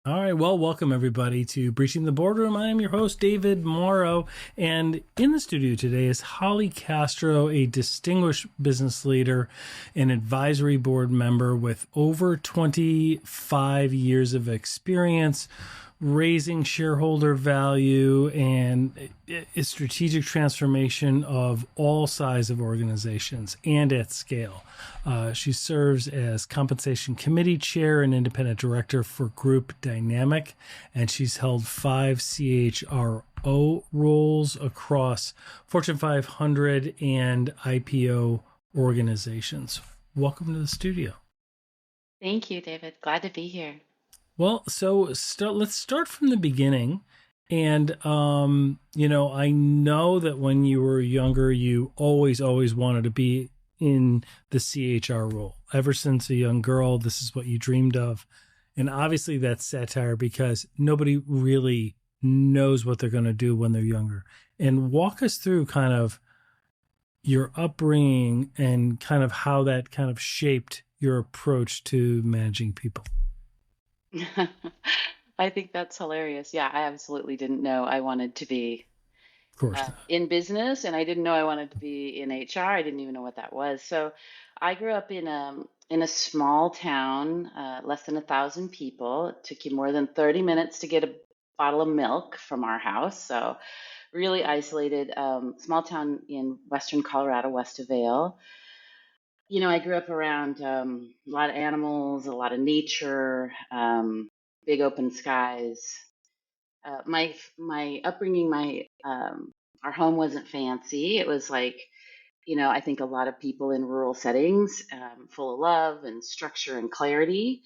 All right, well, welcome everybody to Breaching the Boardroom. I am your host, David Morrow, and in the studio today is Hollie Castro, a distinguished business leader and advisory board member with over 25 years of experience raising shareholder value and a strategic transformation of all size of organizations and at scale. She serves as compensation committee chair and independent director for Group Dynamic, and she's held 5 CHRO roles across Fortune 500 and IPO organizations. Welcome to the studio. Thank you, David. Glad to be here. Well, so let's start from the beginning. And, I know that when you were younger, you always wanted to be in the CHR role. Ever since a young girl, this is what you dreamed of. And obviously that's satire because nobody really knows what they're going to do when they're younger. And walk us through kind of your upbringing and kind of how that kind of shaped your approach to managing people. I think that's hilarious. Yeah, I absolutely didn't know I wanted to be Of course not. in business, and I didn't know I wanted to be in HR. I didn't even know what that was. So I grew up in a small town, less than 1,000 people. It took you more than 30 minutes to get a bottle of milk from our house. So really isolated, small town in western Colorado, west of Vail. I grew up around a lot of animals, a lot of nature, big open skies. My upbringing, my our home wasn't fancy. It was like, I think a lot of people in rural settings, full of love and structure and clarity.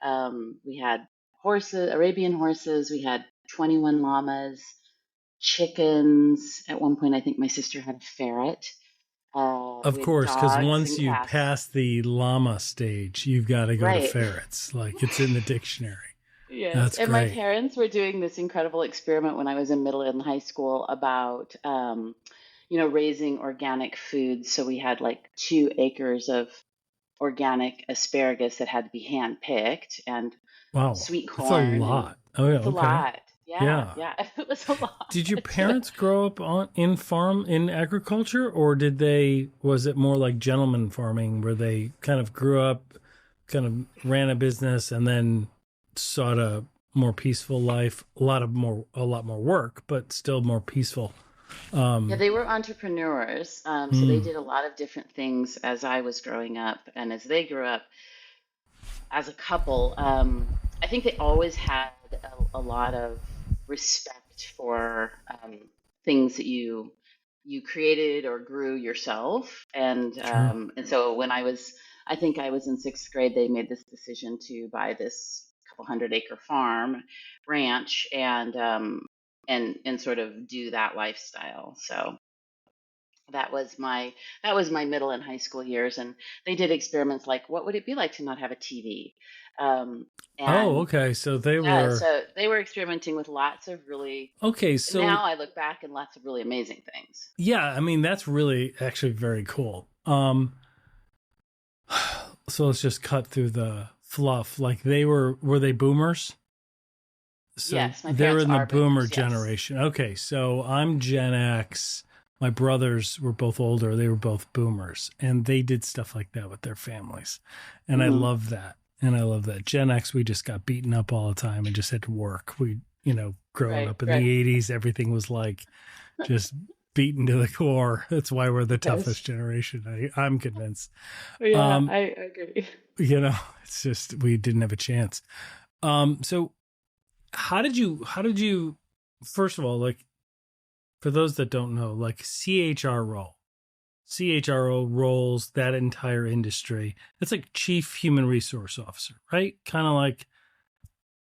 We had horses, Arabian horses. We had 21 llamas, chickens. At one point, I think my sister had a ferret. Of With course, because dogs once and you cats. pass the llama stage, you've got to go to Right. ferrets. Like it's in the dictionary. Yes. That's And my great. parents were doing this incredible experiment when I was in middle and high school about, raising organic foods. So we had like 2 acres of organic asparagus that had to be hand picked and Wow. sweet That's a corn. And lot. Oh, yeah. it's a Okay. lot. Yeah. Yeah. Yeah. It was a lot. Did your parents grow up in agriculture, or was it more like gentleman farming where they kind of grew up, kind of ran a business and then sought a more peaceful life, a lot more work, but still more peaceful? Yeah, Um, they were entrepreneurs. So they mm, did a lot of different things as I was growing up and as they grew up. As a couple, I think they always had a lot of respect for things that you created or grew yourself, sure. and so I think I was in sixth grade, they made this decision to buy this couple 100-acre farm ranch and sort of do that lifestyle. So that was my that was my middle and high school years, and they did experiments like what would it be like to not have a TV, um, Oh, and okay. So they yeah, were so they were experimenting with lots of really. okay. Now So I look back and lots of really amazing things. yeah, I mean that's really actually very cool. So let's just cut through the fluff. Like were they boomers? So Yes, my they're parents in the are boomer boomers. Yes. generation. Okay, so I'm Gen X. My brothers were both older. They were both boomers, and they did stuff like that with their families. And I Hmm. love that. And I love that. Gen X, we just got beaten up all the time and just had to work. Growing Right. up in Right. the 80s, everything was like just beaten to the core. That's why we're the Yes. toughest generation. I'm convinced. Yeah, Um, I agree. it's just we didn't have a chance. So how did you first of all, like for those that don't know, like CHRO roles, that entire industry, it's like chief human resource officer, right? Kind of like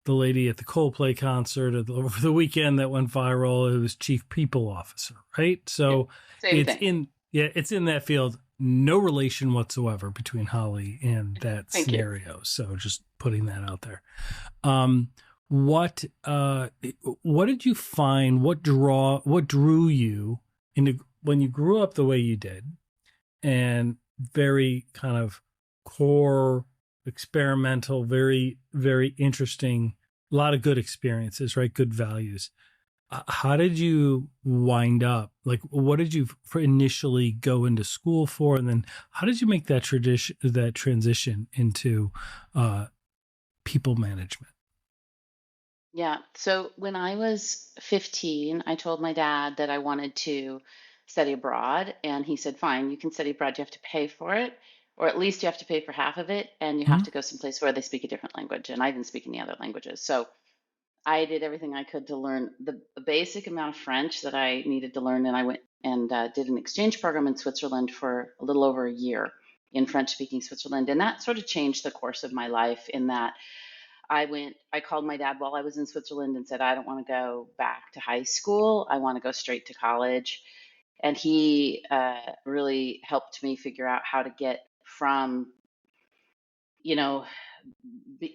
the lady at the Coldplay concert over the weekend that went viral. It was chief people officer, right? Yeah, So same it's thing. in, yeah, it's in that field. No relation whatsoever between Holly and that Thank you. scenario. So just putting that out there. Um, what what did you find? What drew you into when you grew up the way you did, and very kind of core experimental, very very interesting a lot of good experiences, right? Good values. How did you wind up? Like, what did you initially go into school for, and then how did you make that transition into people management? Yeah. So when I was 15, I told my dad that I wanted to study abroad. And he said, fine, you can study abroad. You have to pay for it, or at least you have to pay for half of it. And you have Hmm. to go someplace where they speak a different language. And I didn't speak any other languages. So I did everything I could to learn the basic amount of French that I needed to learn. And I went and did an exchange program in Switzerland for a little over a year in French speaking Switzerland. And that sort of changed the course of my life in that I called my dad while I was in Switzerland and said, I don't want to go back to high school. I want to go straight to college. And he really helped me figure out how to get from, you know,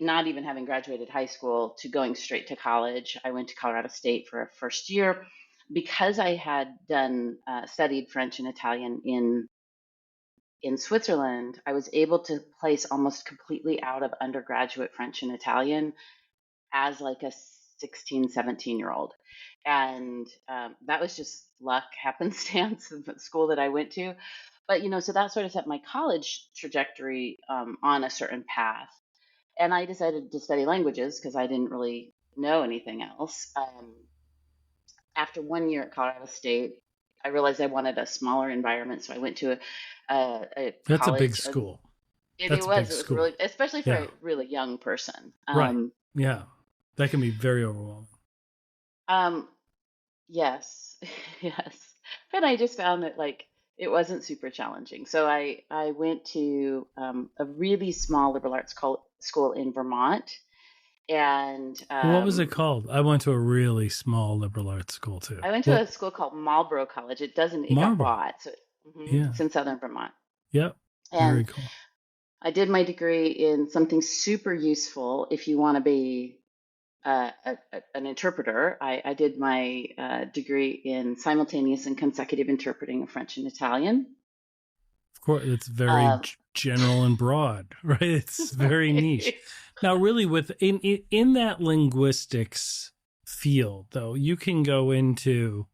not even having graduated high school to going straight to college. I went to Colorado State for a first year because I had done studied French and Italian in Switzerland. I was able to place almost completely out of undergraduate French and Italian as like a 16, 17-year old. And that was just luck, happenstance of the school that I went to. But, so that sort of set my college trajectory on a certain path. And I decided to study languages because I didn't really know anything else. After 1 year at Colorado State, I realized I wanted a smaller environment. So I went to a That's a big college. school. It, That's it a big was, it was school. really, especially for Yeah. a really young person. Right. Yeah. That can be very overwhelming. Um, Yes, yes. And I just found that like it wasn't super challenging. So I went to a really small liberal arts school in Vermont, and What was it called? I went to a really small liberal arts school too. I went to What? a school called Marlborough College. It got Marlboro. bought, so Yeah. it's in southern Vermont. Yep. And Very cool. I did my degree in something super useful if you want to be an interpreter. I did my degree in simultaneous and consecutive interpreting of French and Italian. Of course, it's very Um, general and broad, right? It's very niche. right. Now, really, in that linguistics field, though, you can go into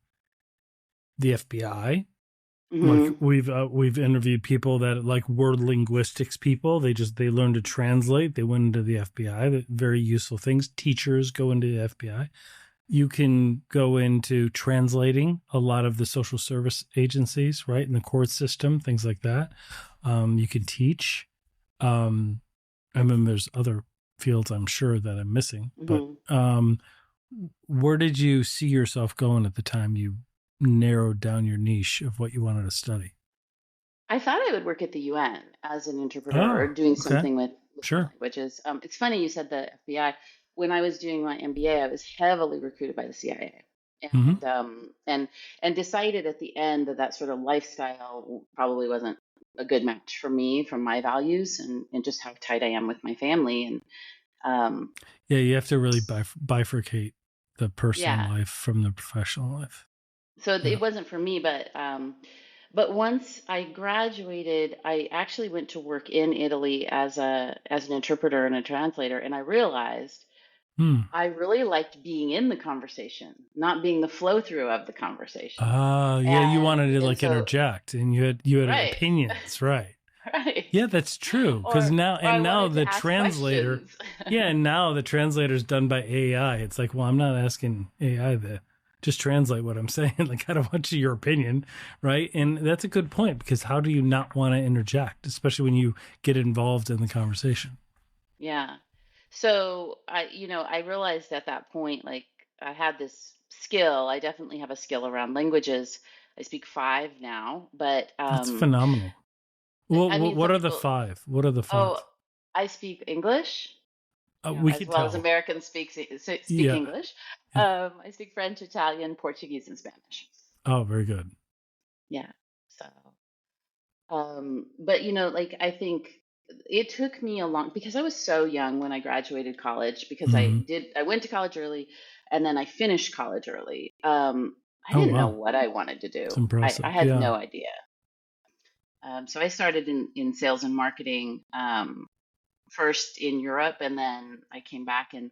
the FBI. Like Hmm. we've interviewed people that like were linguistics people. They learn to translate. They went into the FBI. Very useful things. Teachers go into the FBI. You can go into translating a lot of the social service agencies, right, in the court system, things like that. You can teach. I mean, there's other fields I'm sure that I'm missing, but Hmm. where did you see yourself going at the time you narrowed down your niche of what you wanted to study? I thought I would work at the UN as an interpreter or Oh, doing okay, something with sure. languages. It's funny you said the FBI. When I was doing my MBA, I was heavily recruited by the CIA, Hmm. and decided at the end that that sort of lifestyle probably wasn't a good match for me, from my values and just how tight I am with my family. And um, Yeah, you have to really bifurcate the personal yeah, life from the professional life. so Yeah. it wasn't for me. But once I graduated, I actually went to work in Italy as an interpreter and a translator, and I realized Hmm. I really liked being in the conversation, not being the flow through of the conversation. Yeah, you wanted to And like so, interject and you had right, opinions, right? right, Yeah, that's true. Because or I now wanted the to ask translator, questions. yeah, and now the translator's done by AI. It's like, well, I'm not asking AI to just translate what I'm saying. Like, I don't want your opinion, right? And that's a good point because how do you not want to interject, especially when you get involved in the conversation? Yeah. So I realized at that point, like I had this skill. I definitely have a skill around languages. I speak five now, but That's phenomenal. Well, I mean, what some are the people, five? What are the oh, five? I speak English, We as could well as tell. Americans speak Yeah. English. Yeah. I speak French, Italian, Portuguese, and Spanish. Oh, very good. Yeah. So, but like I think it took me a long because I was so young when I graduated college because Hmm. I went to college early and then I finished college early. I Oh, didn't know wow. what I wanted to It's do. I impressive. had Yeah. no idea. So I started in sales and marketing first in Europe, and then I came back and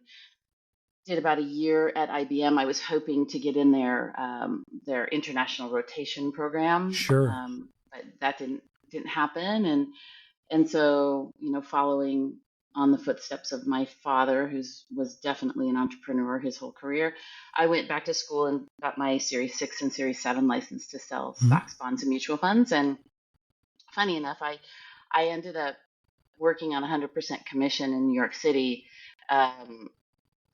did about a year at IBM. I was hoping to get in their international rotation program, Sure. but that didn't happen. And so, following on the footsteps of my father, was definitely an entrepreneur his whole career, I went back to school and got my Series 6 and Series 7 license to sell Mhm. stocks, bonds, and mutual funds. And funny enough, I ended up working on 100% commission in New York City, um,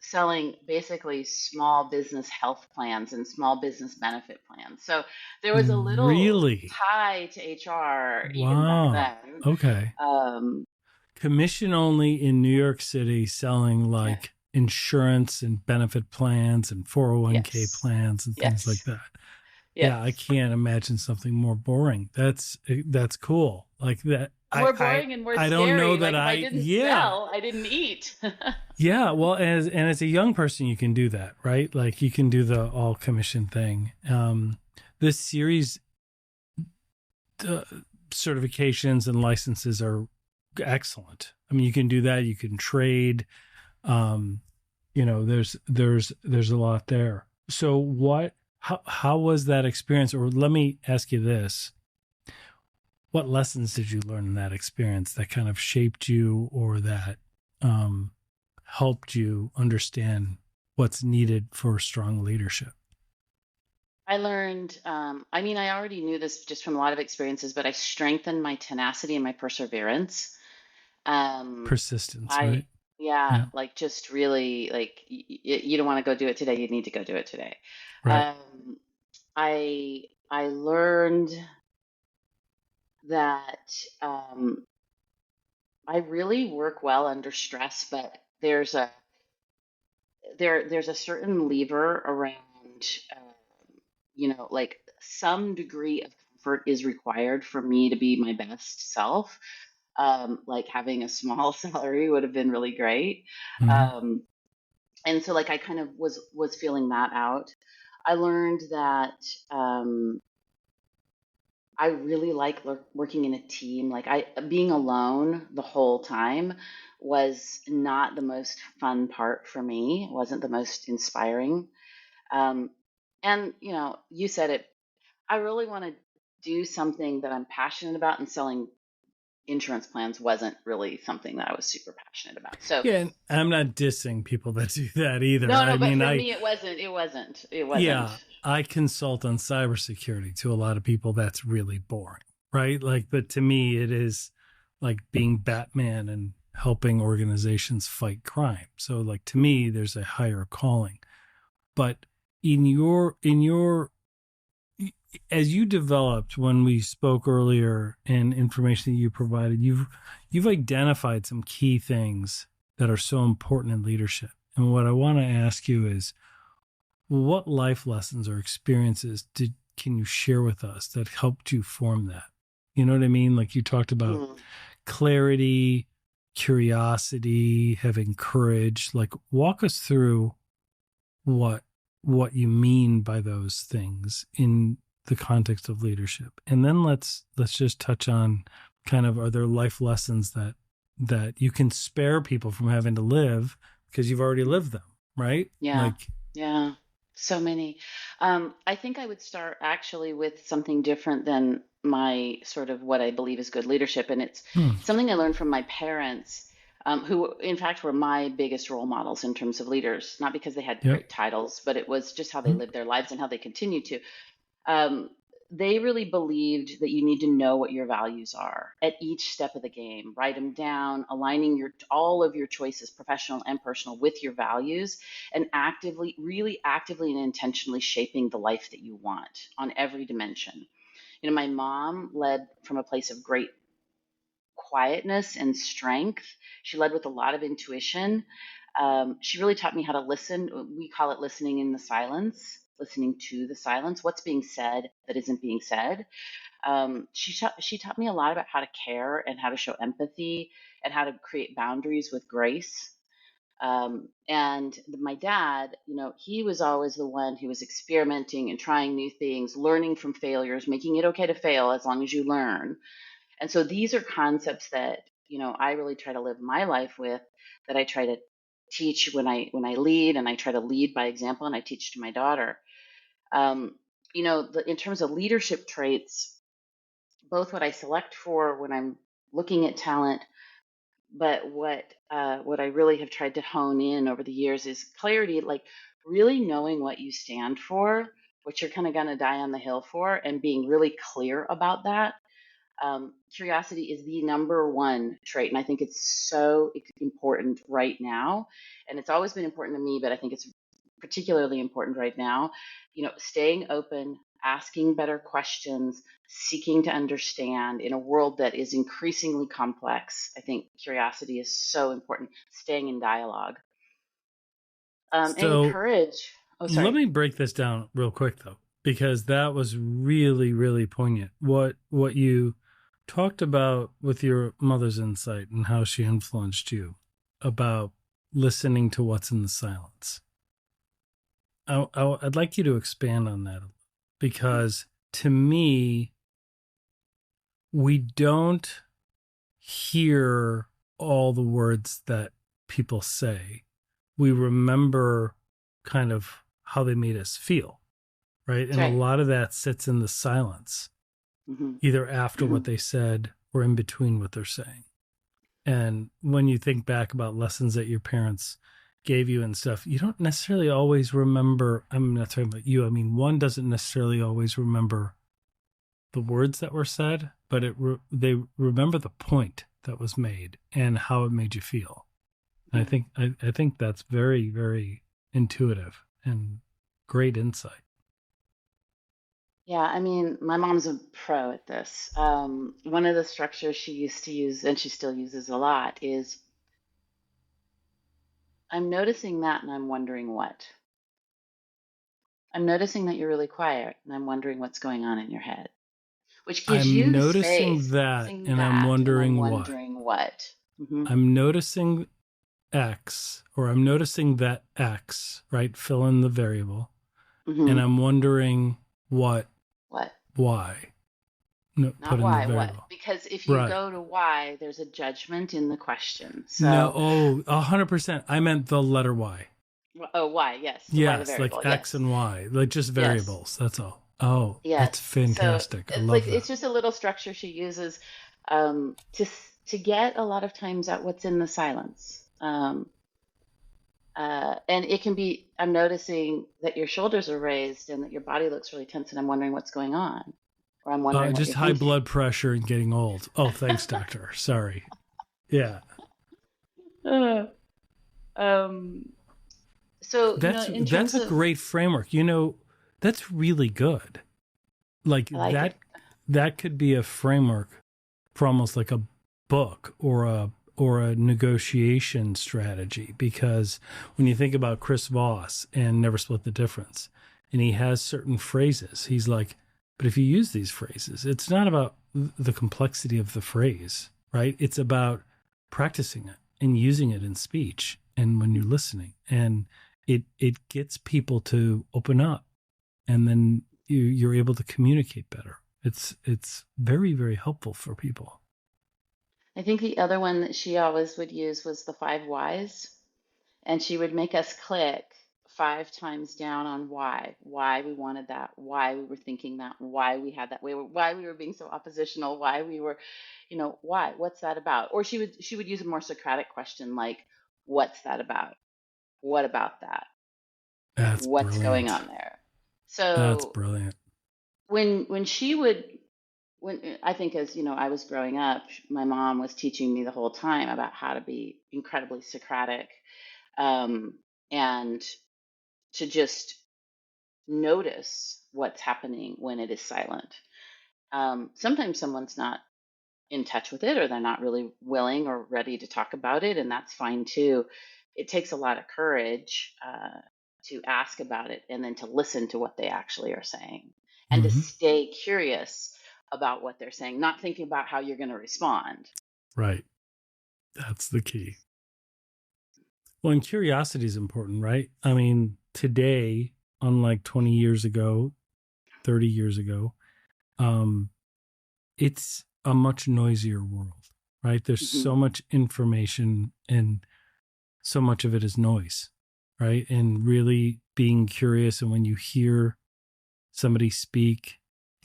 selling basically small business health plans and small business benefit plans. So there was a little Really? tie to HR even back Wow. then. Okay. Um, Commission only in New York City, selling yeah, like insurance and benefit plans and 401k yes, plans and things like yes, that. yes. Yeah, I can't imagine something more boring. That's cool. Like that. More boring and more I don't know scary. that Like if I I didn't yeah. sell, I didn't eat. Yeah, well, as a young person, you can do that, right? Like you can do the all commission thing. This series uh, certifications and licenses are excellent. I mean, you can do that. You can trade. Um, there's a lot there. So how was that experience? Or let me ask you this: what lessons did you learn in that experience that kind of shaped you, or that um, helped you understand what's needed for strong leadership? I learned, I mean, I already knew this just from a lot of experiences, but I strengthened my tenacity and my perseverance. Um, Persistence, I, right? yeah, Yeah, like just really like you don't want to go do it today. You need to go do it today. right. Um, I learned that I really work well under stress, but there's a certain lever around, like some degree of comfort is required for me to be my best self. Like having a small salary would have been really great. Hmm. Um, and so like I kind of was feeling that out. I learned that um, I really like working in a team. Like I being alone the whole time was not the most fun part for me. It wasn't the most inspiring. Um, and you said it. I really want to do something that I'm passionate about, and selling insurance plans wasn't really something that I was super passionate about. So Yeah, and I'm not dissing people that do that either. no, I no, but mean, for me, it yeah, wasn't. I consult on cybersecurity to a lot of people. That's really boring, right? Like, but to me, it is like being Batman and helping organizations fight crime. So, like, to me, there's a higher calling. But in your as you developed when we spoke earlier and information that you provided, you've identified some key things that are so important in leadership. And what I want to ask you is, what life lessons or experiences can you share with us that helped you form that? You know what I mean? Like you talked about Mm. clarity, curiosity, having courage. Like walk us through what you mean by those things in the context of leadership. And then let's just touch on kind of, are there life lessons that you can spare people from having to live because you've already lived them, right? Yeah, Like, yeah, so many. I think I would start actually with something different than my sort of what I believe is good leadership, and it's hmm, something I learned from my parents, who in fact were my biggest role models in terms of leaders, not because they had yep. great titles, but it was just how they Hmm, lived their lives and how they continue to. um, they really believed that you need to know what your values are at each step of the game. Write them down, aligning all of your choices, professional and personal, with your values, and actively, really actively and intentionally shaping the life that you want on every dimension. My mom led from a place of great quietness and strength. She led with a lot of intuition. She really taught me how to listen. We call it listening in the silence, listening to the silence, what's being said that isn't being said. She taught me a lot about how to care and how to show empathy and how to create boundaries with grace. And my dad, he was always the one who was experimenting and trying new things, learning from failures, making it okay to fail as long as you learn. And so these are concepts that, I really try to live my life with, that I try to teach when I lead, and I try to lead by example, and I teach to my daughter. Um, in terms of leadership traits, both what I select for when I'm looking at talent, but what I really have tried to hone in over the years is clarity, like really knowing what you stand for, what you're kind of going to die on the hill for, and being really clear about that. Curiosity is the number one trait, and I think it's so important right now. And it's always been important to me, but I think it's particularly important right now. Staying open, asking better questions, seeking to understand in a world that is increasingly complex. I think curiosity is so important. Staying in dialogue, and So courage. Oh, let sorry. me break this down real quick though, because that was really, really poignant. What you talked about with your mother's insight and how she influenced you about listening to what's in the silence. I'd like you to expand on that, because to me, we don't hear all the words that people say. We remember kind of how they made us feel, right? That's And a right. lot of that sits in the silence, Hmm. either after what they said or in between what they're saying. And when you think back about lessons that your parents gave you and stuff, you don't necessarily always remember. I'm not talking about you. I mean, one doesn't necessarily always remember the words that were said, but they remember the point that was made and how it made you feel. And Yeah. I think that's very, very intuitive and great insight. Yeah, I mean, my mom's a pro at this. One of the structures she used to use, and she still uses a lot, is I'm noticing that and I'm wondering what. I'm noticing that you're really quiet and I'm wondering what's going on in your head, which gives I'm you the noticing space. that Noticing and I'm that and I'm wondering what. wondering what. Hmm. I'm noticing X, or I'm noticing that X, right? Fill in the variable. And Hmm. I'm wondering what, What? why. No, put Not in the why, what? variable. Because if you Right. go to why, there's a judgment in the question. No, So, oh, 100%. I meant the letter Y. oh, why? Yes. The why the Yes, like variable. X Yes. and Y, like just Yes. variables. That's all. Oh, that's Yes. So fantastic. I it's like love it's that. just a little structure she uses to get a lot of times at what's in the silence. And it can be, I'm noticing that your shoulders are raised and that your body looks really tense, and I'm wondering what's going on, or I'm wondering what Just you're high thinking. blood pressure and getting old. Oh, thanks, doctor. Sorry. Yeah. Uh, um, so, in That's terms a of, great framework. That's really good. Like I like it. that could be a framework for almost like a book or a negotiation strategy, because when you think about Chris Voss and Never Split the Difference, and he has certain phrases, he's like, but if you use these phrases, it's not about the complexity of the phrase, right? It's about practicing it and using it in speech and when you're listening, and it gets people to open up, and then you're able to communicate better. It's very, very helpful for people. I think the other one that she always would use was the five whys. And she would make us click 5 times down on why we wanted that, why we were thinking that, why we had that way, why we were being so oppositional, why we were, why, what's that about? Or she would use a more Socratic question like, what's that about? What about that? That's What's going brilliant. on there? That's So brilliant. when she would when I think as I was growing up, my mom was teaching me the whole time about how to be incredibly Socratic, um, and to just notice what's happening when it is silent. Sometimes someone's not in touch with it, or they're not really willing or ready to talk about it, and that's fine too. It takes a lot of courage to ask about it and then to listen to what they actually are saying and to Hmm. stay curious about what they're saying, not thinking about how you're going to respond. Right. That's the key. Well, and curiosity is important, right? I mean, today, unlike 20 years ago, 30 years ago, um, it's a much noisier world, right? There's Hmm. so much information and so much of it is noise, right? And really being curious. And when you hear somebody speak,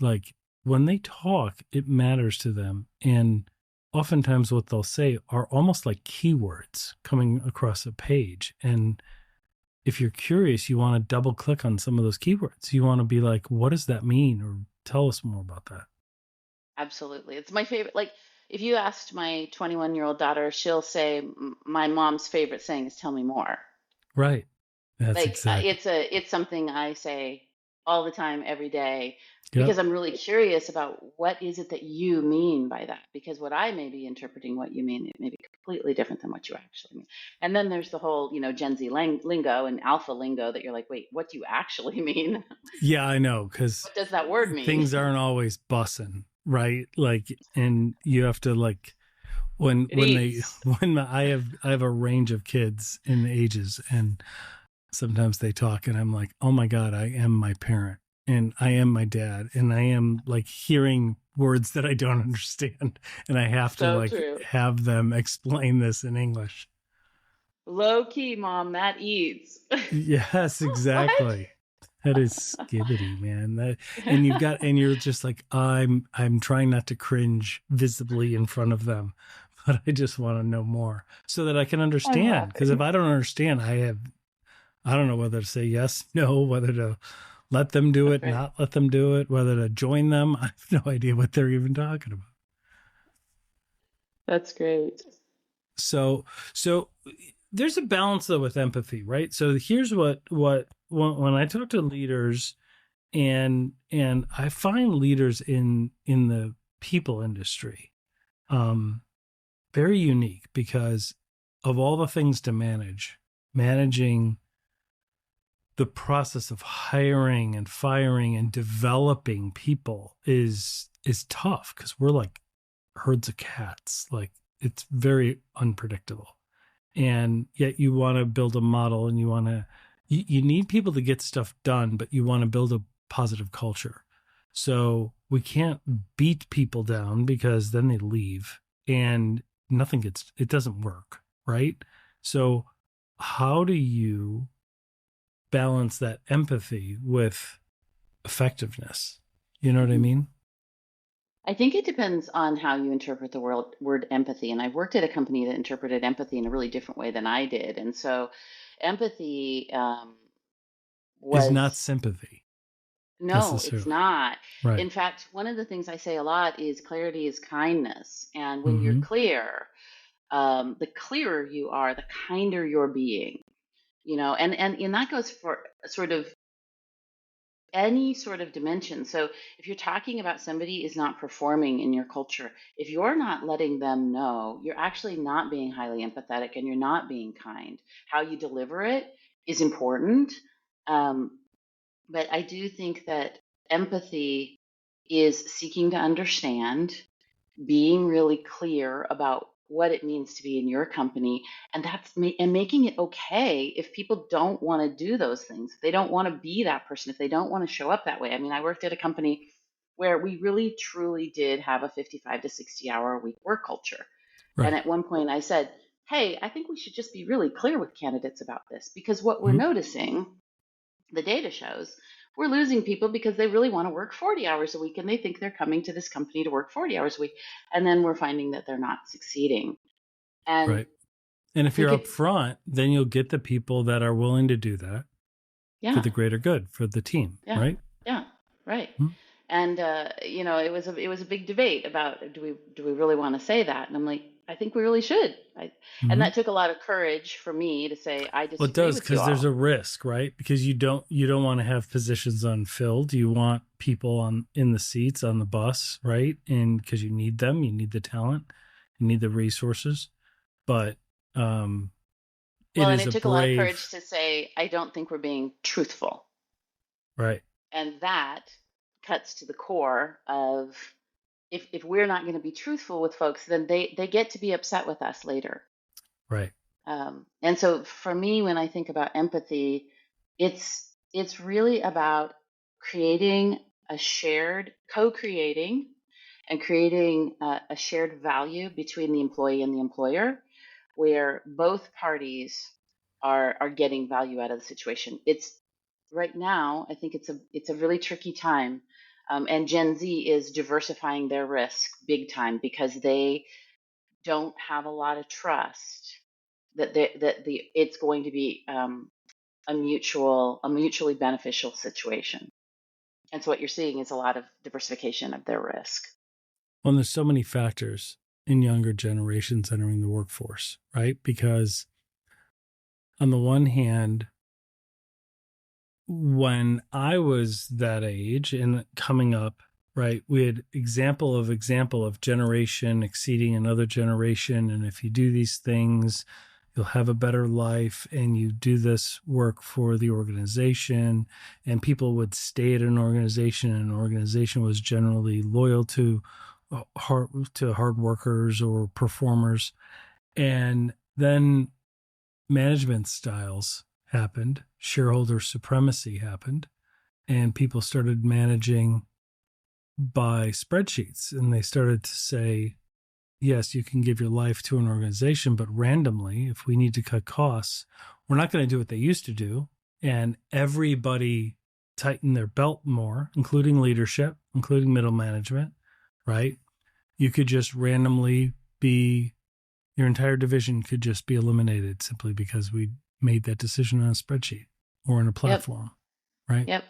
like when they talk, it matters to them. And oftentimes what they'll say are almost like keywords coming across a page. And if you're curious, you want to double click on some of those keywords. You want to be like, what does that mean? Or tell us more about that. Absolutely. It's my favorite. Like, if you asked my 21-year-old daughter, she'll say, My mom's favorite saying is tell me more." Right. That's Like, exactly. it's something I say all the time, every day, Yep. because I'm really curious about what is it that you mean by that. Because what I may be interpreting what you mean, it may be completely different than what you actually mean. And then there's the whole, Gen Z lingo and alpha lingo that you're like, wait, what do you actually mean? Yeah, I know. Because What does that word mean? things aren't always bussing, right? Like, and you have to like, It when they eats. I have a range of kids in ages, and sometimes they talk and I'm like, oh my God, I am my parent and I am my dad. And I am like hearing words that I don't understand. And I have to So like true. have them explain this in English. Low key, mom, that eats. Yes, What? exactly. That is skibbity, man. And you're just like, I'm trying not to cringe visibly in front of them, but I just want to know more so that I can I'm understand. Because if laughing. I don't understand, I don't know whether to say yes, no, whether to let them do That's it, right. not let them do it, whether to join them. I have no idea what they're even talking about. That's great. So, so there's a balance though with empathy, right? So here's what when I talk to leaders, and I find leaders in the people industry um very unique because of all the things to managing the process of hiring and firing and developing people is tough because we're like herds of cats. Like it's very unpredictable. And yet you want to build a model and you need people to get stuff done, but you want to build a positive culture. So we can't beat people down because then they leave and it doesn't work, right? So how do you balance that empathy with effectiveness? You know what I Mhm. mean? I think it depends on how you interpret the word empathy. And I've worked at a company that interpreted empathy in a really different way than I did. And so empathy Is not was sympathy no, it's necessarily. not. Right. In fact, one of the things I say a lot is clarity is kindness. And when you're Mm-hmm. clear, the clearer you are, the kinder you're being. And that goes for sort of any sort of dimension. So if you're talking about somebody is not performing in your culture, if you're not letting them know, you're actually not being highly empathetic and you're not being kind. How you deliver it is important. Um, but I do think that empathy is seeking to understand, being really clear about what it means to be in your company, and and making it okay if people don't want to do those things, if they don't want to be that person, if they don't want to show up that way. I mean, I worked at a company where we really truly did have a 55 to 60 hour a week work culture, and Right. at one point I said, hey, I think we should just be really clear with candidates about this, because what we're Mm-hmm. noticing, the data shows, we're losing people because they really want to work 40 hours a week and they think they're coming to this company to work 40 hours a week. And then we're finding that they're not succeeding. And Right. And I if you're think up it, front, then you'll get the people that are willing to do that for yeah, the greater good, for the team, yeah, right? yeah, right. Mhm. And it was a big debate about, do we really want to say that? And I'm like, I think we really should. And Mhm. that took a lot of courage for me to say, I Well, it disagree does with you because there's a all. risk, right? Because you don't want to have positions unfilled. You want people on in the seats on the bus, right? And because you need them, you need the talent, you need the resources. But um, it Well, and is it a took a lot of brave, courage to say, I don't think we're being truthful. right? And that cuts to the core of, if we're not going to be truthful with folks, then they get to be upset with us later. Right. And so for me, when I think about empathy, it's really about creating co-creating and creating a shared value between the employee and the employer, where both parties are getting value out of the situation. It's right now, I think it's a really tricky time. And Gen Z is diversifying their risk big time because they don't have a lot of trust that the it's going to be a mutually beneficial situation. And so what you're seeing is a lot of diversification of their risk. Well, there's so many factors in younger generations entering the workforce, right? Because on the one hand, when I was that age and coming up, right, we had example of generation exceeding another generation. And if you do these things, you'll have a better life, and you do this work for the organization, and people would stay at an organization, and an organization was generally loyal to hard workers or performers. And then management styles happened, shareholder supremacy happened, and people started managing by spreadsheets. And they started to say, yes, you can give your life to an organization, but randomly, if we need to cut costs, we're not going to do what they used to do. And everybody tightened their belt more, including leadership, including middle management, right? You could just randomly your entire division could just be eliminated simply because we made that decision on a spreadsheet or on a platform, right? Yep.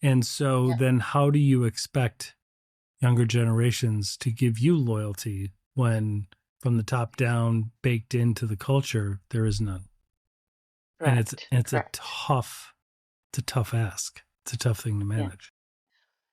And so then how do you expect younger generations to give you loyalty when from the top down, baked into the culture, there is none? Correct. And it's Correct. a tough ask. It's a tough thing to manage.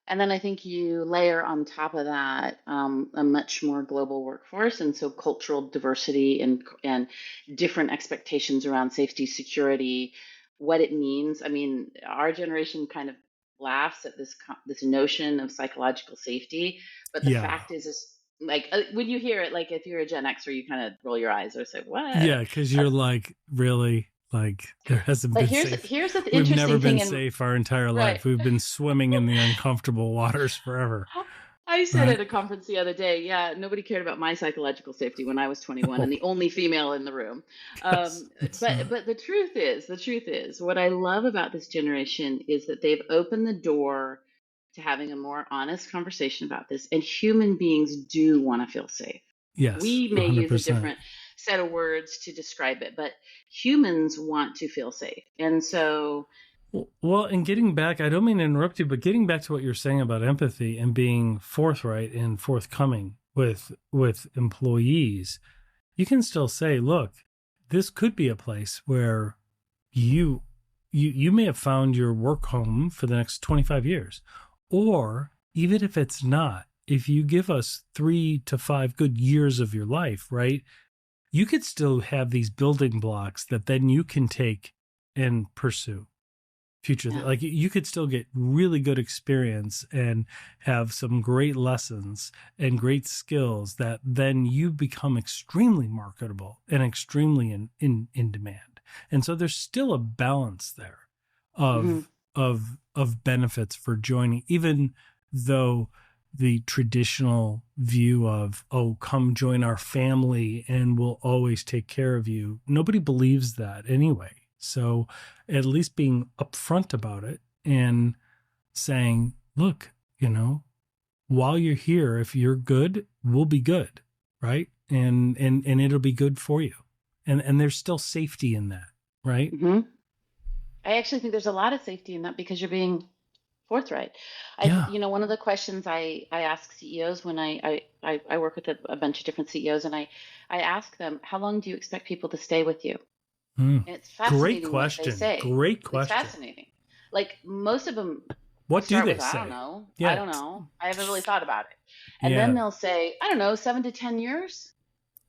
And then I think you layer on top of that a much more global workforce, and so cultural diversity and different expectations around safety, security, what it means. I mean, our generation kind of laughs at this notion of psychological safety, but the fact is like when you hear it, like if you're a Gen Xer, you kind of roll your eyes or say, "What?" Yeah, because you're like, really. Like there hasn't been safe. Here's the We've interesting never been thing safe our entire right. life. We've been swimming in the uncomfortable waters forever. I said at a conference the other day, yeah, nobody cared about my psychological safety when I was 21 and the only female in the room. But the truth is, what I love about this generation is that they've opened the door to having a more honest conversation about this, and human beings do want to feel safe. Yes, we may 100%. use a different set of words to describe it, but humans want to feel safe. And so well, and getting back, I don't mean to interrupt you, but getting back to what you're saying about empathy and being forthright and forthcoming with employees, you can still say, look, this could be a place where you may have found your work home for the next 25 years. Or even if it's not, if you give us 3 to 5 good years of your life, right, you could still have these building blocks that then you can take and pursue future. Like you could still get really good experience and have some great lessons and great skills that then you become extremely marketable and extremely in demand. And so there's still a balance there of benefits for joining, even though the traditional view of, oh, come join our family and we'll always take care of you. Nobody believes that anyway. So at least being upfront about it and saying, look, while you're here, if you're good, we'll be good. Right. And it'll be good for you. And there's still safety in that. Right. Mm-hmm. I actually think there's a lot of safety in that because you're being forthright. One of the questions I ask CEOs when I work with a bunch of different CEOs, and I ask them, how long do you expect people to stay with you? And it's fascinating. Great question. What they say. Great question. It's fascinating. Like most of them what do they say? I don't know. Yeah. I don't know. I haven't really thought about it. And then they'll say, I don't know, 7 to 10 years.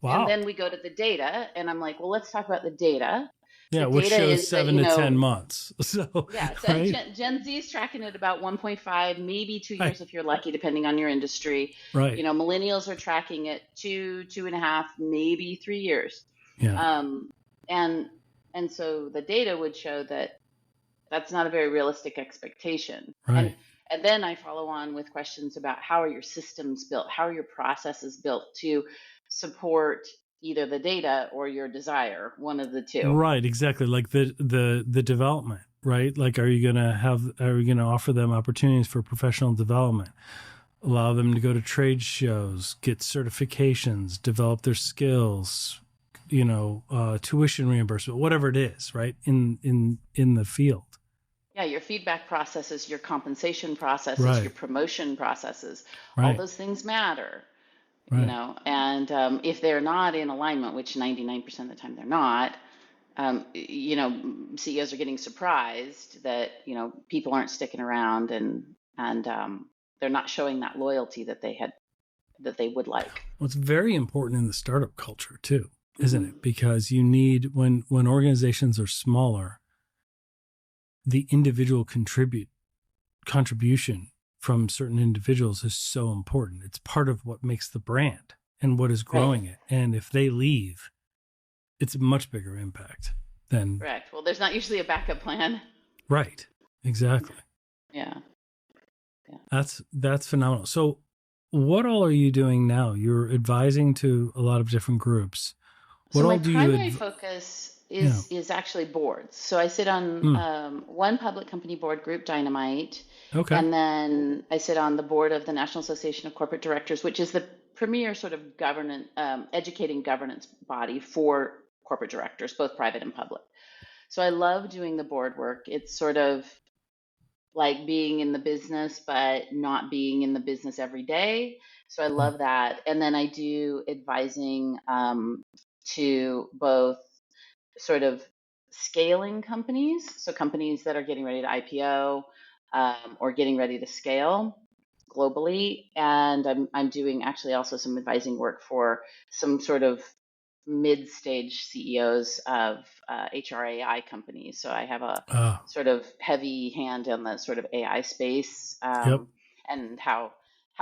Wow. And then we go to the data, and I'm like, well, let's talk about the data. Yeah, which shows 7 to 10 months. So right? Gen Z is tracking at about 1.5, maybe 2 years if you're lucky, depending on your industry. Right. Millennials are tracking at 2.5, maybe 3 years. Yeah. And so the data would show that that's not a very realistic expectation. Right. And then I follow on with questions about how are your systems built? How are your processes built to support either the data or your desire, one of the two. Right, exactly. Like the development, right? Like, are you going to offer them opportunities for professional development? Allow them to go to trade shows, get certifications, develop their skills, tuition reimbursement, whatever it is, right? In the field. Yeah, your feedback processes, your compensation processes, your Right, promotion processes, all right, those things matter, right. and if they're not in alignment, which 99% of the time they're not, CEOs are getting surprised that, people aren't sticking around and they're not showing that loyalty that they would like. Well, it's very important in the startup culture too, isn't Hmm. it? Because you need, when organizations are smaller, the individual contribution from certain individuals is so important. It's part of what makes the brand and what is Right. growing it. And if they leave, it's a much bigger impact than Correct. Well, there's not usually a backup plan. right. Exactly. Yeah. Yeah. That's phenomenal. So what all are you doing now? You're advising to a lot of different groups. So What my all do you primary focus yeah. is actually boards. So I sit on Hmm. one public company board, Group Dynamite, Okay. and then I sit on the board of the National Association of Corporate Directors, which is the premier sort of governance, educating governance body for corporate directors, both private and public. So I love doing the board work. It's sort of like being in the business, but not being in the business every day. So I Yeah. love that. And then I do advising to both sort of scaling companies, so companies that are getting ready to IPO or getting ready to scale globally. And I'm doing actually also some advising work for some sort of mid-stage CEOs of HRAI companies. So I have a Ah, sort of heavy hand on the sort of AI space, yep. and how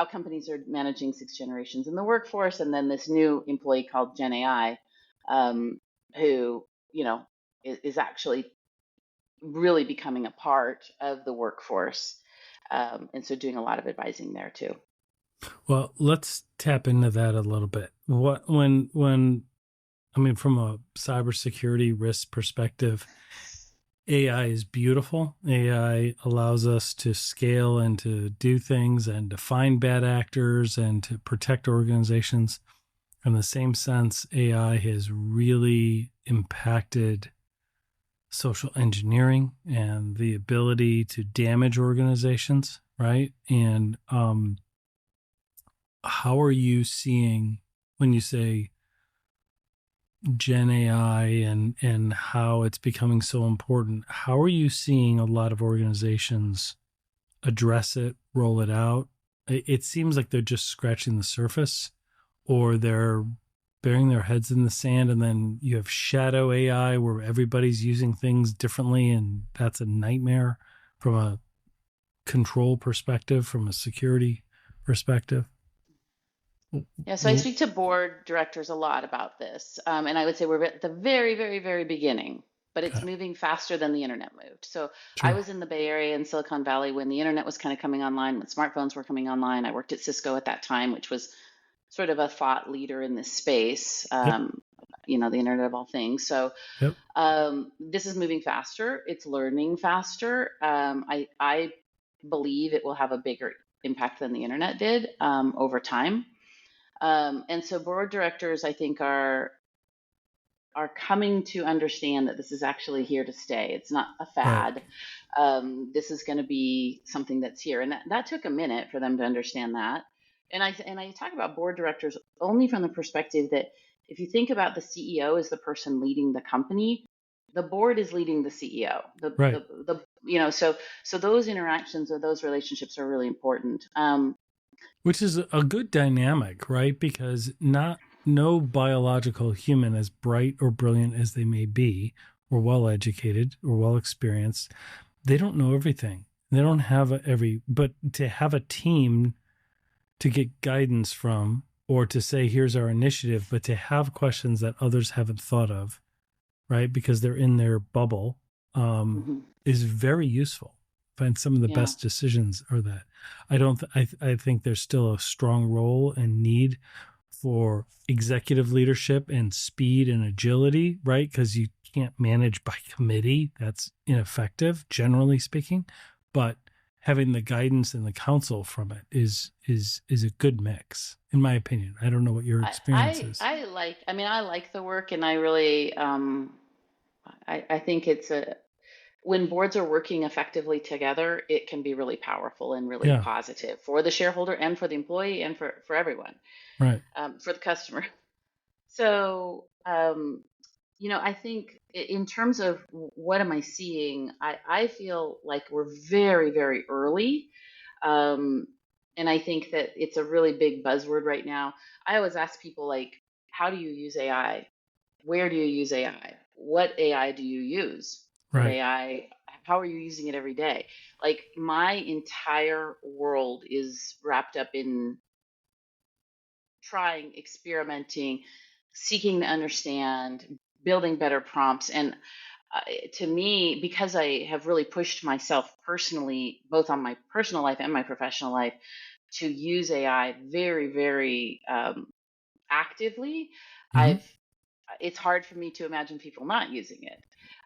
companies are managing six generations in the workforce, and then this new employee called Gen AI, who is actually really becoming a part of the workforce, and so doing a lot of advising there too. Well, let's tap into that a little bit. When I mean, from a cybersecurity risk perspective, AI is beautiful. AI allows us to scale and to do things and to find bad actors and to protect organizations. In the same sense, AI has really impacted social engineering and the ability to damage organizations, right? And how are you seeing when you say Gen AI and how it's becoming so important? How are you seeing a lot of organizations address it, roll it out? It seems like they're just scratching the surface, or they're burying their heads in the sand, and then you have shadow AI where everybody's using things differently, and that's a nightmare from a control perspective, from a security perspective. Yeah, so I speak to board directors a lot about this, and I would say we're at the very, very, very beginning, but it's Okay, moving faster than the internet moved. So I sure. was in the Bay Area and Silicon Valley when the internet was kind of coming online, when smartphones were coming online. I worked at Cisco at that time, which was sort of a thought leader in this space, Yep, the internet of all things. So yep. this is moving faster. It's learning faster. I believe it will have a bigger impact than the internet did over time. And so board directors, I think, are coming to understand that this is actually here to stay. It's not a Right. fad. This is going to be something that's here, and that took a minute for them to understand that. And I talk about board directors only from the perspective that if you think about the CEO as the person leading the company, the board is leading the CEO. Right. So those interactions or those relationships are really important. Which is a good dynamic, right? Because not no biological human, as bright or brilliant as they may be, or well educated or well experienced, they don't know everything. They don't have but to have a team to get guidance from, or to say, here's our initiative, but to have questions that others haven't thought of, right? Because they're in their bubble, Mhm. is very useful. And some of the Yeah. best decisions are that. I don't. I think there's still a strong role and need for executive leadership and speed and agility, right? Because you can't manage by committee. That's ineffective, generally speaking. But having the guidance and the counsel from it is a good mix, in my opinion. I don't know what your experience is. I like the work, and I really, I think it's when boards are working effectively together, it can be really powerful and really Yeah, positive for the shareholder and for the employee and for everyone, right. for the customer. So, I think in terms of what am I seeing, I feel like we're very, very early. Um, and I think that it's a really big buzzword right now. I always ask people, like, how do you use AI? Where do you use AI? What AI do you use? What Right. AI, how are you using it every day? Like, my entire world is wrapped up in trying, experimenting, seeking to understand, building better prompts. And uh, to me, because I have really pushed myself personally, both on my personal life and my professional life, to use AI very, very actively, Hmm. I've it's hard for me to imagine people not using it.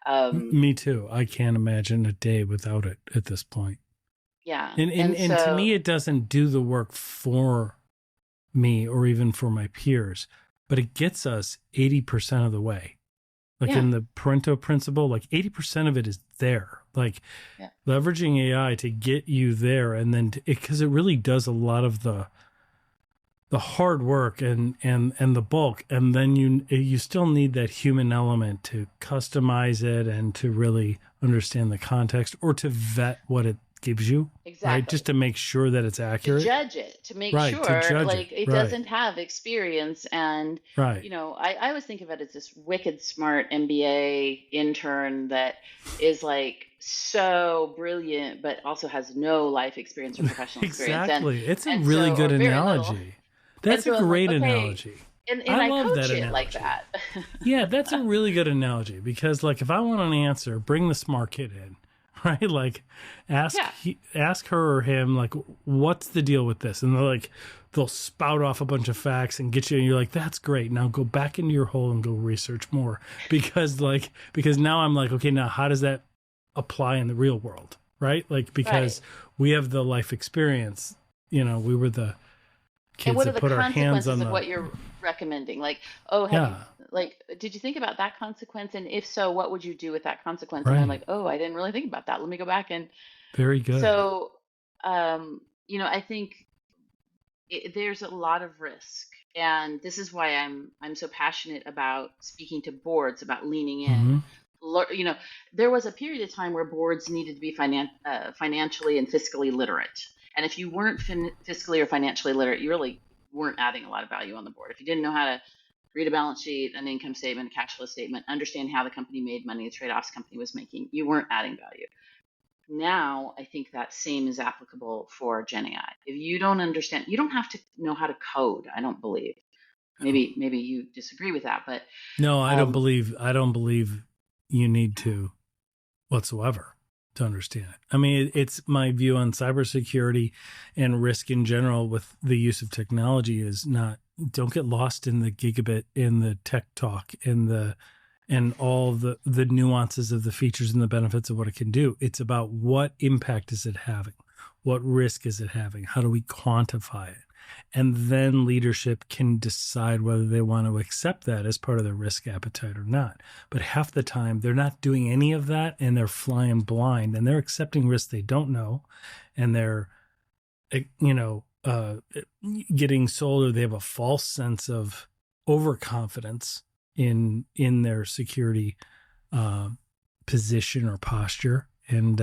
Um, Me too. I can't imagine a day without it at this point. yeah, And to me, it doesn't do the work for me or even for my peers, but it gets us 80% of the way. Like yeah, in the Pareto principle, like 80% of it is there. Like yeah, leveraging AI to get you there, and then because it really does a lot of the hard work and the bulk, and then you still need that human element to customize it and to really understand the context or to vet what it gives you, right? exactly. Just to make sure that it's To accurate, judge it, to make right? To sure judge it, like it right? doesn't have experience. And Right. I always think of it as this wicked smart MBA intern that is like so brilliant but also has no life experience or professional experience, and Exactly. It's a and really so good or very little. analogy. And That's a so I'm like, great okay, analogy. and I I love that coach it like analogy. that. Yeah, that's a really good analogy because, like, if I want an answer, bring the smart kid in, right? Like, Yeah, ask her or him, like, what's the deal with this? And they'll spout off a bunch of facts and get you, and you're like, that's great. Now go back into your hole and go research more because now I'm like, okay, now how does that apply in the real world, right? Like, right. because we have the life experience. We were the And kids what are that the put our hands consequences on of the what you're recommending? Like, oh, yeah, did you think about that consequence? And if so, what would you do with that consequence? And I'm right, like, oh, I didn't really think about that. Let me go back. And very good. so, I think there's a lot of risk. And this is why I'm so passionate about speaking to boards, about leaning in. Hmm. You know, there was a period of time where boards needed to be financially and fiscally literate. And if you weren't fiscally or financially literate, you really weren't adding a lot of value on the board. If you didn't know how to read a balance sheet, an income statement, a cash flow statement, understand how the company made money, the trade-offs the company was making, you weren't adding value. Now, I think that same is applicable for Gen AI. If you don't understand, you don't have to know how to code, I don't believe. Maybe you disagree with that, but No, um, I don't believe you need to whatsoever to understand it. I mean, it's my view on cybersecurity and risk in general with the use of technology is not, don't get lost in the gigabit, in the tech talk, and all the nuances of the features and the benefits of what it can do. It's about what impact is it having? What risk is it having? How do we quantify it? And then leadership can decide whether they want to accept that as part of their risk appetite or not. But half the time, they're not doing any of that and they're flying blind and they're accepting risks they don't know. And they're, you know, getting sold, or they have a false sense of overconfidence in their security uh, position or posture, and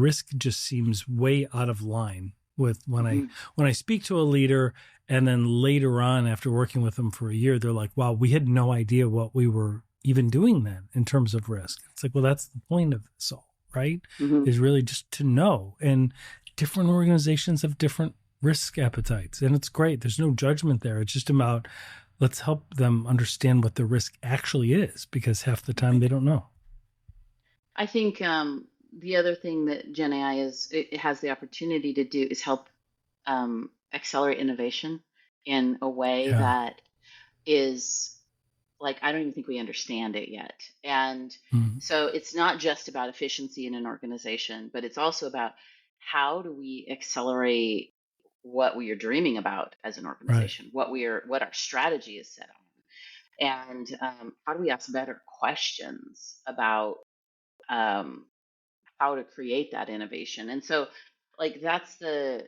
risk just seems way out of line with mhm. when I speak to a leader, and then later on after working with them for a year, they're like, wow, we had no idea what we were even doing then in terms of risk. It's like, well, that's the point of this all, right? Hmm. Is really just to know. And different organizations have different risk appetites, and it's great. There's no judgment there. It's just about, let's help them understand what the risk actually is, because half the time Right. they don't know. I think the other thing that Gen AI it has the opportunity to do is help accelerate innovation in a way Yeah. that is like, I don't even think we understand it yet. And Mm. so it's not just about efficiency in an organization, but it's also about how do we accelerate what we are dreaming about as an Right. organization, what our strategy is set on, and how do we ask better questions about um, how to create that innovation. And so, like, that's the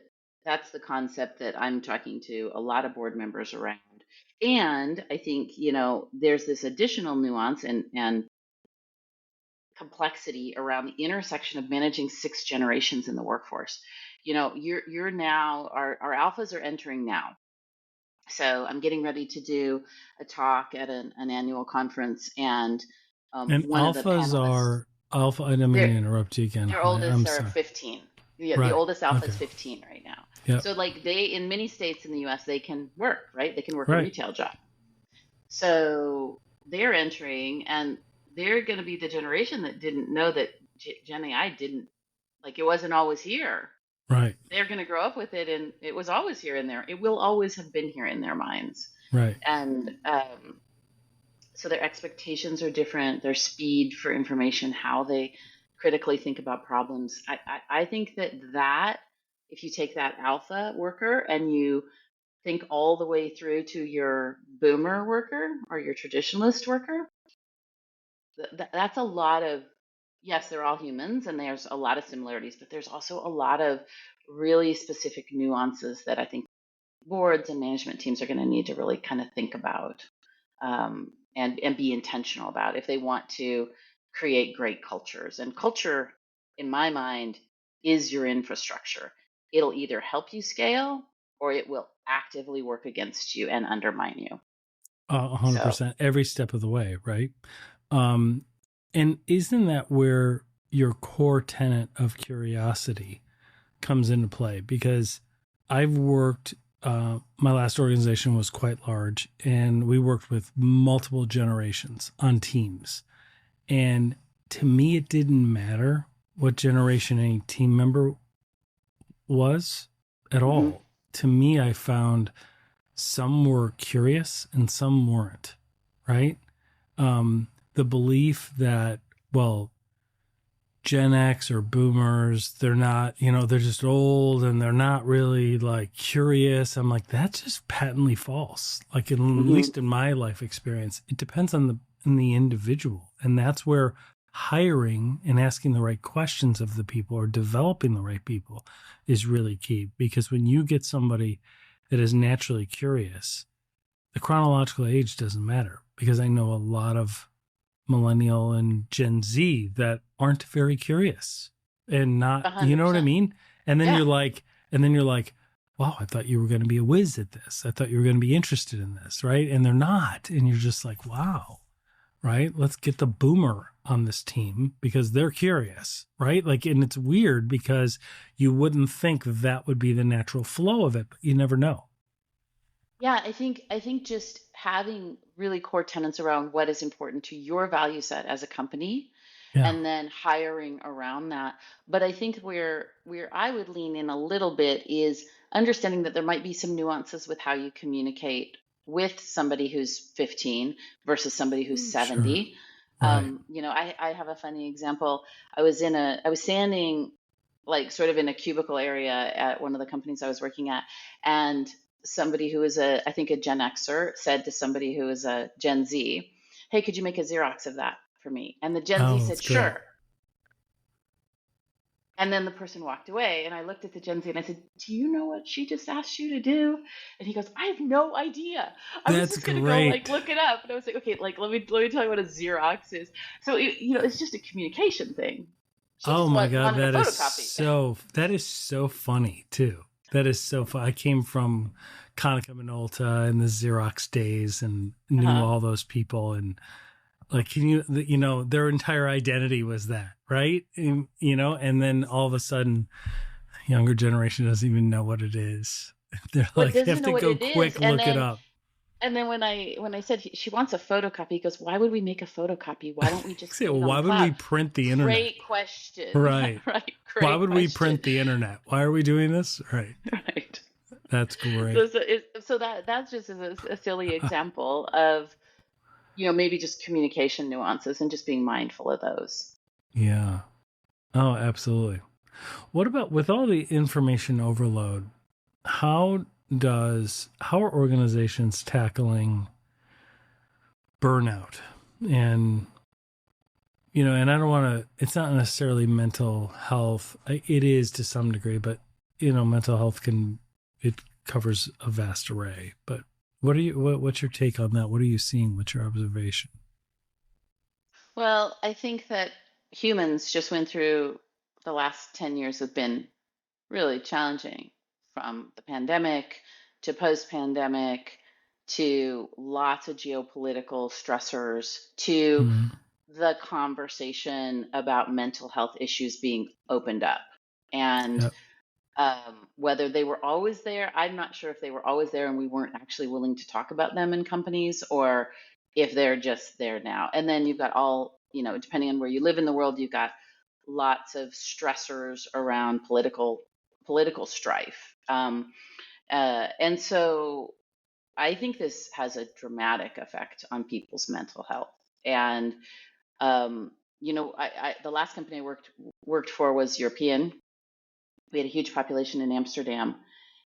concept that I'm talking to a lot of board members around. And I think, there's this additional nuance and complexity around the intersection of managing six generations in the workforce. You're now, our alphas are entering now. So I'm getting ready to do a talk at an annual conference, and And one of the alphas panelists, are alpha. I don't mean they're to interrupt you again, their Holly. oldest I'm are sorry. 15. Yeah, the Right. oldest alpha Okay. is 15 right now. Yep. So like they in many states in the US they can work, right? They can work a Right. retail job. So they're entering and they're going to be the generation that didn't know that Gen AI didn't, like, it wasn't always here. Right. They're going to grow up with it and it was always here in there. It will always have been here in their minds. Right. And so their expectations are different, their speed for information, how they critically think about problems. I think that if you take that alpha worker and you think all the way through to your boomer worker or your traditionalist worker, that's a lot of, yes, they're all humans and there's a lot of similarities, but there's also a lot of really specific nuances that I think boards and management teams are going to need to really kind of think about, and be intentional about if they want to create great cultures. And culture, in my mind, is your infrastructure. It'll either help you scale or it will actively work against you and undermine you. 100% every step of the way. Right. And isn't that where your core tenet of curiosity comes into play? Because I've worked, my last organization was quite large, and we worked with multiple generations on teams. And to me, it didn't matter what generation any team member was at Mm-hmm. all. To me, I found some were curious and some weren't, right? The belief that, well, Gen X or boomers, they're not, they're just old and they're not really like curious. I'm like, that's just patently false. Like, at least in my life experience, it depends on the individual. And that's where hiring and asking the right questions of the people or developing the right people is really key. Because when you get somebody that is naturally curious, the chronological age doesn't matter, because I know a lot of millennial and Gen Z that aren't very curious and not, you know what I 100%. mean? And then Yeah. you're like, wow, I thought you were going to be a whiz at this. I thought you were going to be interested in this. Right. And they're not. And you're just like, wow. Right. Let's get the boomer on this team because they're curious. Right. Like, and it's weird because you wouldn't think that would be the natural flow of it, but you never know. Yeah, I think just having really core tenets around what is important to your value set as a company Yeah. and then hiring around that. But I think where I would lean in a little bit is understanding that there might be some nuances with how you communicate with somebody who's 15 versus somebody who's Sure. 70. Right. I have a funny example. I was standing like sort of in a cubicle area at one of the companies I was working at, and somebody who is I think a Gen Xer said to somebody who is a Gen Z, "Hey, could you make a Xerox of that for me?" And the Gen Z Oh, said, that's great. "Sure." And then the person walked away, and I looked at the Gen Z and I said, "Do you know what she just asked you to do?" And he goes, "I have no idea. I was That's just gonna go like great. look it up." And I was like, "Okay, like let me tell you what a Xerox is." So it's just a communication thing. She Oh just my God, wanted a that photocopy. that is so funny too. That is so fun. I came from Konica Minolta in the Xerox days and knew Uh-huh. all those people, and like, their entire identity was that, right? And then all of a sudden, younger generation doesn't even know what it is. They're What like, you doesn't have know to what go it is, quick, and look it then up. And then when I said she wants a photocopy, he goes, "Why would we make a photocopy? Why don't we just Say, put well, it on why the would we cloud?" print the internet? Great question. Yeah, Right. right. Why Great would we question. print the internet? Why are we doing this? Right. Right. That's So, great. so, so that's just a silly example of, maybe just communication nuances and just being mindful of those. Yeah. Oh, absolutely. What about with all the information overload? How how are organizations tackling burnout? And and I don't want to, it's not necessarily mental health. It is to some degree, but mental health it covers a vast array. But what's your take on that? What are you seeing? What's your observation? Well, I think that humans just went through the last 10 years have been really challenging, from the pandemic to post-pandemic to lots of geopolitical stressors to Mm, the conversation about mental health issues being opened up. And yeah, whether they were always there, I'm not sure if they were always there and we weren't actually willing to talk about them in companies, or if they're just there now. And then you've got depending on where you live in the world, you've got lots of stressors around political strife. And so I think this has a dramatic effect on people's mental health. And the last company I worked for was European. We had a huge population in Amsterdam,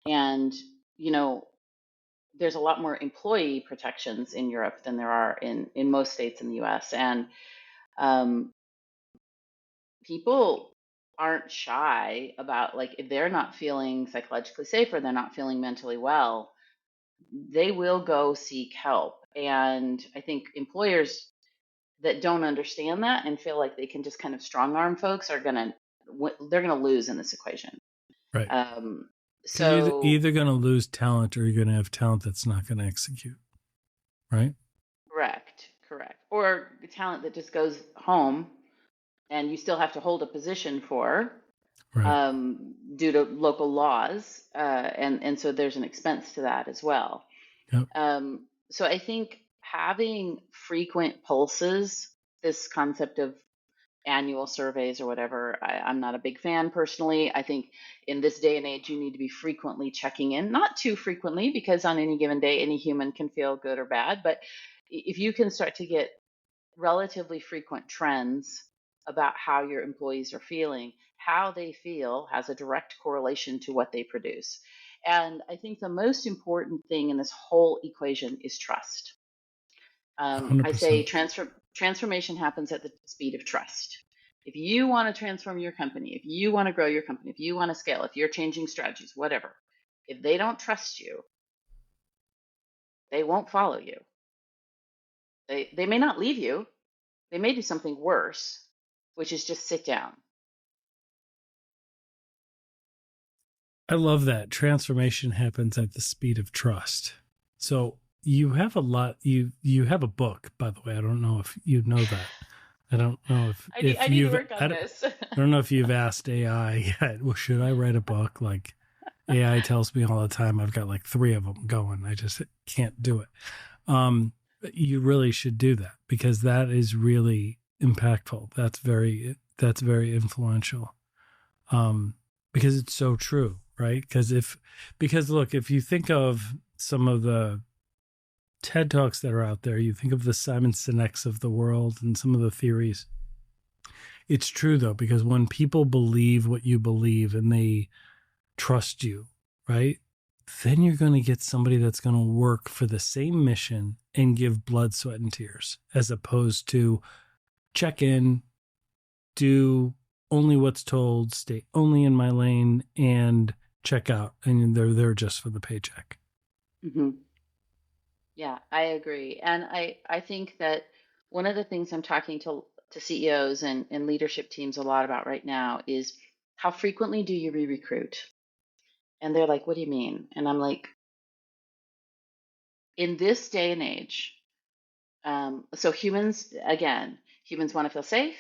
and you know, there's a lot more employee protections in Europe than there are in most states in the U.S. And um, people aren't shy about, like, if they're not feeling psychologically safe or they're not feeling mentally well, they will go seek help. And I think employers that don't understand that and feel like they can just kind of strong arm folks they're gonna lose in this equation. right. Um, Because you're so either going to lose talent or you're going to have talent that's not going to execute, right? correct. Or the talent that just goes home and you still have to hold a position for, Right. due to local laws, and so there's an expense to that as well. Yep. So I think having frequent pulses, this concept of annual surveys or whatever, I'm not a big fan personally. I think in this day and age, you need to be frequently checking in, not too frequently, because on any given day, any human can feel good or bad. But if you can start to get relatively frequent trends about how your employees are feeling, how they feel has a direct correlation to what they produce. And I think the most important thing in this whole equation is trust. I say 100%. transformation happens at the speed of trust. If you want to transform your company, if you want to grow your company, if you want to scale, if you're changing strategies, whatever, if they don't trust you, they won't follow you. They may not leave you. They may do something worse, which is just sit down. I love that. Transformation happens at the speed of trust. So you have a lot, you have a book, by the way. I don't know if you know that. I don't know I if need to you've work on this. I don't know if you've asked AI yet. Well, should I write a book? Like, AI tells me all the time I've got like 3 of them going. I just can't do it. You really should do that, because that is really impactful. That's very influential. Because it's so true, right? Because look, if you think of some of the TED Talks that are out there, you think of the Simon Sinek's of the world and some of the theories. It's true though, because when people believe what you believe and they trust you, right? Then you're going to get somebody that's going to work for the same mission and give blood, sweat, and tears, as opposed to check in, do only what's told, stay only in my lane, and check out. And they're there just for the paycheck. Hmm. Yeah, I agree. And I think that one of the things I'm talking to CEOs and leadership teams a lot about right now is, how frequently do you re-recruit? And they're like, what do you mean? And I'm like, in this day and age, so humans want to feel safe,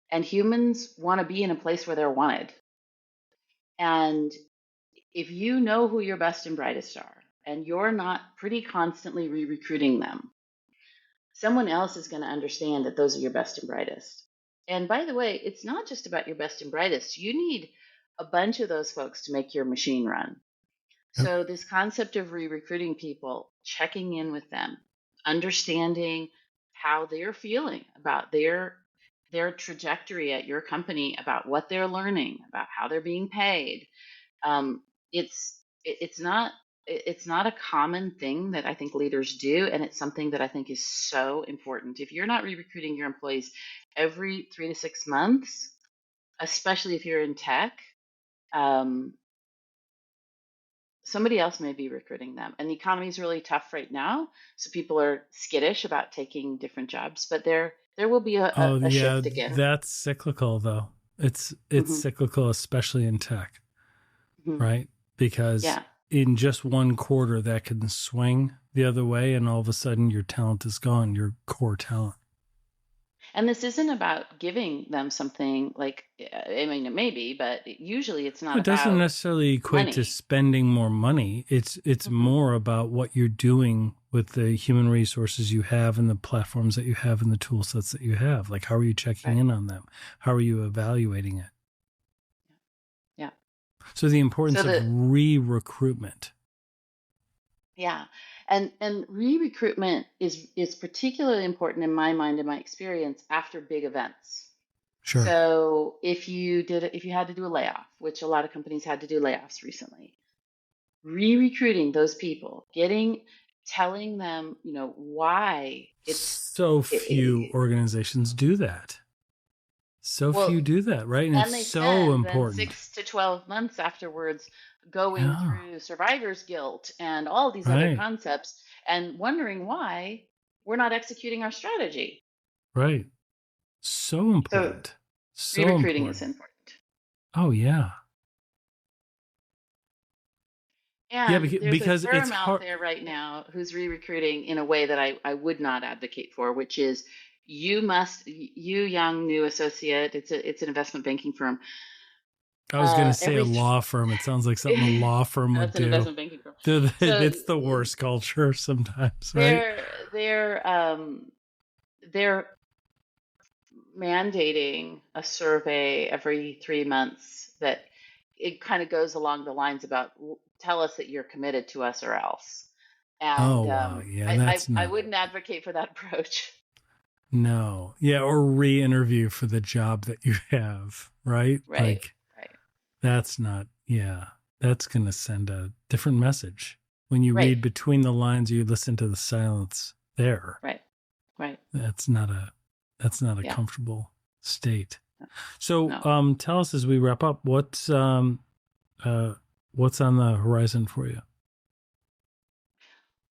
and humans want to be in a place where they're wanted. And if you know who your best and brightest are, and you're not pretty constantly re-recruiting them, someone else is going to understand that those are your best and brightest. And by the way, it's not just about your best and brightest. You need a bunch of those folks to make your machine run. Yep. So this concept of re-recruiting people, checking in with them, understanding how they're feeling about their trajectory at your company, about what they're learning, about how they're being paid. Um, it's not a common thing that I think leaders do, and it's something that I think is so important. If you're not re-recruiting your employees every 3 to 6 months, especially if you're in tech, um, somebody else may be recruiting them. And the economy is really tough right now, so people are skittish about taking different jobs. But there will be Oh a yeah, shift again. that's cyclical though. It's Hmm. cyclical, especially in tech, Hmm. right? Because Yeah. in just one quarter that can swing the other way, and all of a sudden your talent is gone, your core talent. And this isn't about giving them something like, I mean, it may be, but usually it's not It doesn't about necessarily equate to money. spending more money. It's Hmm. more about what you're doing with the human resources you have and the platforms that you have and the tool sets that you have. Like, how are you checking Right. in on them? How are you evaluating it? Yeah. So the So importance of re-recruitment. yeah. And re-recruitment is particularly important in my mind, in my experience, after big events. Sure. So if you had to do a layoff, which a lot of companies had to do layoffs recently, re-recruiting those people, telling them, why So few it, organizations do that. So well, few do that, right? And it's and they so spend then important. 6 to 12 months afterwards going Yeah. through survivor's guilt and all these other Right. concepts and wondering why we're not executing our strategy. Right. So So important. So re-recruiting is important. important. Oh yeah. Yeah, And there's a because it's firm out hard. there right now who's re-recruiting in a way that I would not advocate for, which is you young new associate, it's an investment banking firm. I was going to say a Every law firm. It sounds like something a law firm would That's an do. investment banking firm. So It's the worst culture sometimes, right? they're they're um they're mandating a survey every 3 months that it kind of goes along the lines about tell us that you're committed to us or else. Oh And wow, yeah, I that's I not wouldn't advocate for that approach. no, yeah, or re-interview for the job that you have, right? Right, Like right, that's not, yeah, that's going to send a different message when you right, read between the lines. You listen to the silence there. right, right. That's not a that's not a Yeah, comfortable state. So, no. tell us as we wrap up, uh, what's on the horizon for you?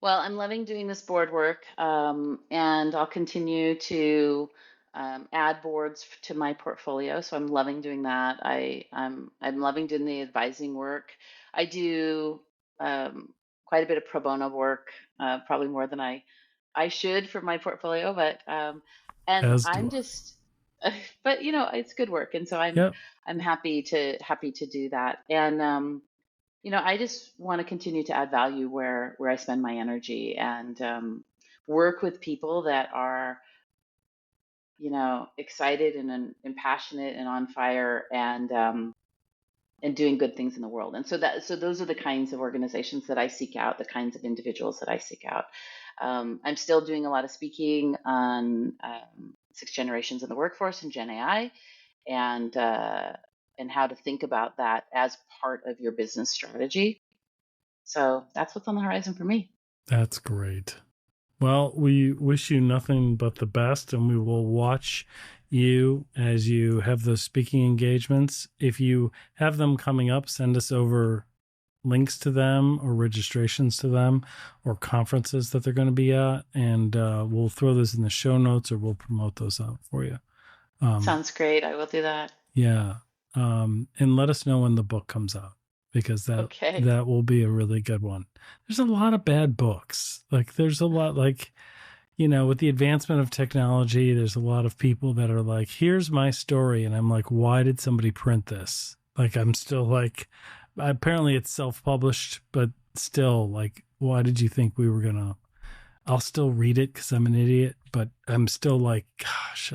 Well, I'm loving doing this board work, and I'll continue to add boards to my portfolio. So I'm loving doing that. I'm loving doing the advising work. I do quite a bit of pro bono work, probably more than I should for my portfolio, but and As do I'm I. just, but it's good work, and so Yep, I'm happy to do that. And I just want to continue to add value where I spend my energy and work with people that are, excited and passionate and on fire and doing good things in the world. And so those are the kinds of organizations that I seek out, the kinds of individuals that I seek out. I'm still doing a lot of speaking on six generations in the workforce and Gen AI and how to think about that as part of your business strategy. So that's what's on the horizon for me. that's great. Well, we wish you nothing but the best, and we will watch you as you have those speaking engagements. If you have them coming up, send us over links to them or registrations to them or conferences that they're going to be at, and we'll throw those in the show notes or we'll promote those out for you. Um, Sounds great. I will do that. yeah, and let us know when the book comes out because Okay. that will be a really good one. There's a lot of bad books. Like there's a lot like with the advancement of technology, there's a lot of people that are like, here's my story. And I'm like, why did somebody print this? Like, I'm still like, apparently it's self published, but still, like, why did you think we were going to? I'll still read it because I'm an idiot, but I'm still like, gosh,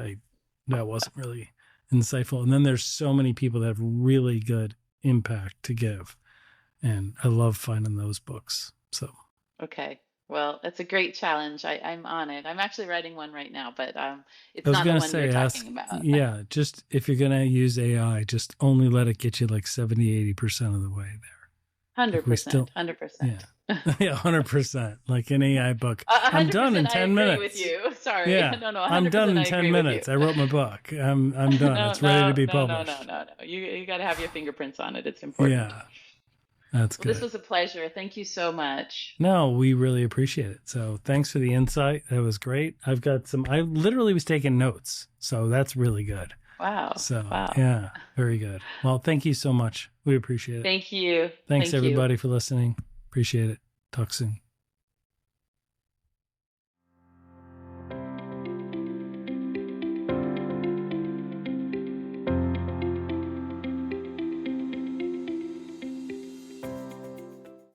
that wasn't really insightful. And then there's so many people that have really good impact to give. And I love finding those books. So Okay. Well, that's a great challenge. I'm on it. I'm actually writing one right now, but I it's was not the going to one you're say, talking about. yeah, just if you're going to use AI, just only let it get you like 70-80% of the way there. Like we 100%, still, 100%. yeah. Yeah, 100%. Like an AI book. I'm done in 100% I 10 agree with minutes. you. Sorry. Yeah, No, no, I'm done 100% in I 10 agree with you. minutes. I wrote my book. I'm done. No, It's ready to no, be no, no, no, published. no, no. You got to have your fingerprints on it. It's important. Yeah, that's Well, this good. was a pleasure. Thank you so much. No, we really appreciate it. So thanks for the insight. That was great. I literally was taking notes. So that's really good. Wow. So Wow. yeah, very good. Well, thank you so much. We appreciate it. Thank you. Thanks Thank you. everybody for listening. Appreciate it. Talk soon.